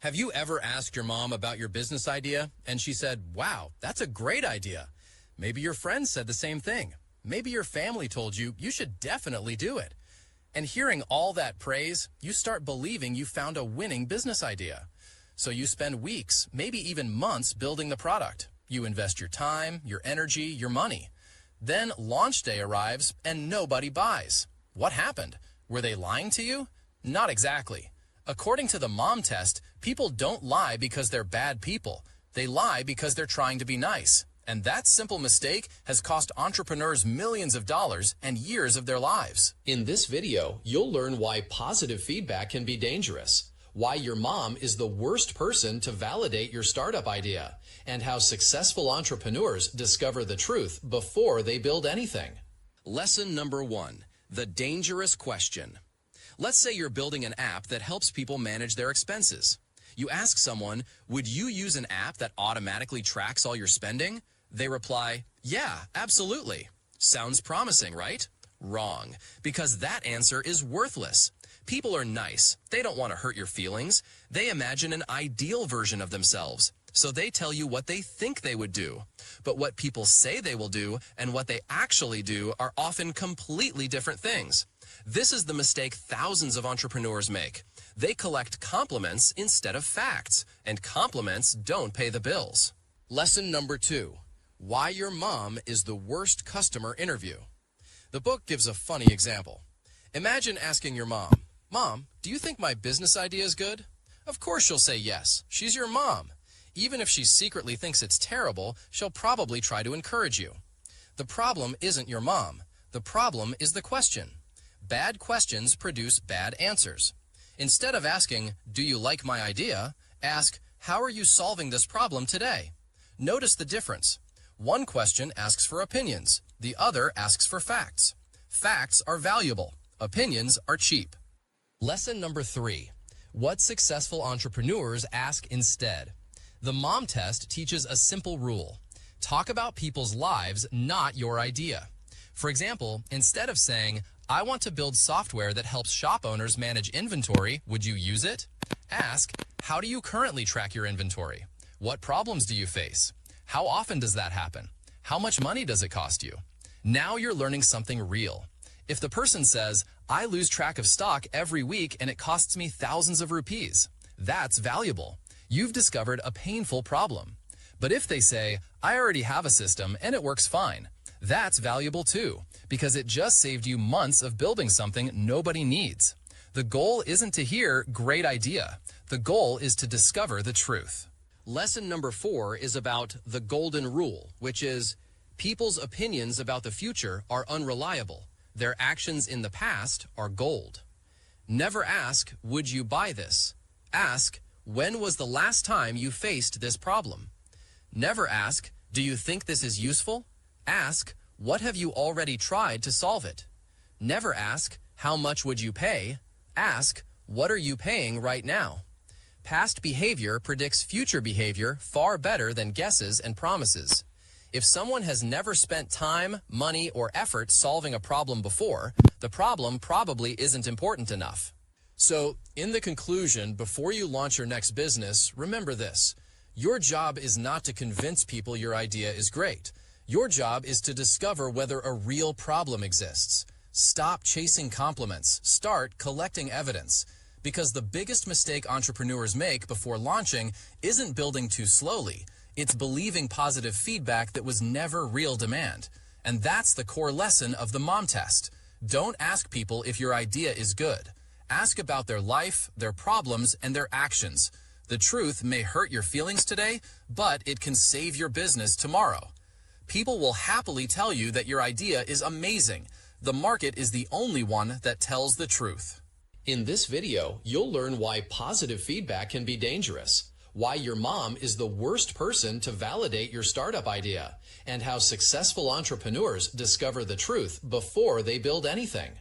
Have you ever asked your mom about your business idea and she said, "Wow, that's a great idea"? Maybe your friends said the same thing. Maybe your family told you you should definitely do it. And hearing all that praise, you start believing you found a winning business idea. So you spend weeks, maybe even months building the product. You invest your time, your energy, your money. Then launch day arrives and nobody buys. What happened? Were they lying to you? Not exactly. According to the mom test, people don't lie because they're bad people. They lie because they're trying to be nice. And that simple mistake has cost entrepreneurs millions of dollars and years of their lives. In this video, you'll learn why positive feedback can be dangerous, why your mom is the worst person to validate your startup idea, and how successful entrepreneurs discover the truth before they build anything. Lesson number 1, the dangerous question. Let's say you're building an app that helps people manage their expenses. You ask someone, "Would you use an app that automatically tracks all your spending?" They reply, "Yeah, absolutely." Sounds promising, right? Wrong, because that answer is worthless. People are nice. They don't want to hurt your feelings. They imagine an ideal version of themselves. So they tell you what they think they would do. But what people say they will do and what they actually do are often completely different things. This is the mistake thousands of entrepreneurs make. They collect compliments instead of facts, and compliments don't pay the bills. Lesson number 2, why your mom is the worst customer interview. The book gives a funny example. Imagine asking your mom, "Mom, do you think my business idea is good?" Of course she'll say yes. She's your mom. Even if she secretly thinks it's terrible, she'll probably try to encourage you. The problem isn't your mom. The problem is the question. Bad questions produce bad answers. Instead of asking, "Do you like my idea?" ask, "How are you solving this problem today?" Notice the difference. One question asks for opinions. The other asks for facts. Facts are valuable. Opinions are cheap. Lesson number 3, what successful entrepreneurs ask instead. The mom test teaches a simple rule. Talk about people's lives, not your idea. For example, instead of saying, "I want to build software that helps shop owners manage inventory, would you use it?" Ask, "How do you currently track your inventory? What problems do you face? How often does that happen? How much money does it cost you?" Now you're learning something real. If the person says, "I lose track of stock every week and it costs me thousands of rupees," that's valuable. You've discovered a painful problem. But if they say, "I already have a system and it works fine," that's valuable too, because it just saved you months of building something nobody needs. The goal isn't to hear "great idea." The goal is to discover the truth. Lesson number 4 is about the golden rule, which is people's opinions about the future are unreliable. Their actions in the past are gold. Never ask, "Would you buy this?" Ask, "When was the last time you faced this problem?" Never ask, "Do you think this is useful?" Ask, "What have you already tried to solve it?" Never ask, "How much would you pay?" Ask, "What are you paying right now?" Past behavior predicts future behavior far better than guesses and promises. If someone has never spent time, money, or effort solving a problem before, the problem probably isn't important enough. So, in the conclusion, before you launch your next business, remember this. Your job is not to convince people your idea is great. Your job is to discover whether a real problem exists. Stop chasing compliments. Start collecting evidence. Because the biggest mistake entrepreneurs make before launching isn't building too slowly. It's believing positive feedback that was never real demand. And that's the core lesson of the mom test. Don't ask people if your idea is good. Ask about their life, their problems, and their actions. The truth may hurt your feelings today, but it can save your business tomorrow. People will happily tell you that your idea is amazing. The market is the only one that tells the truth. In this video, you'll learn why positive feedback can be dangerous, why your mom is the worst person to validate your startup idea, and how successful entrepreneurs discover the truth before they build anything.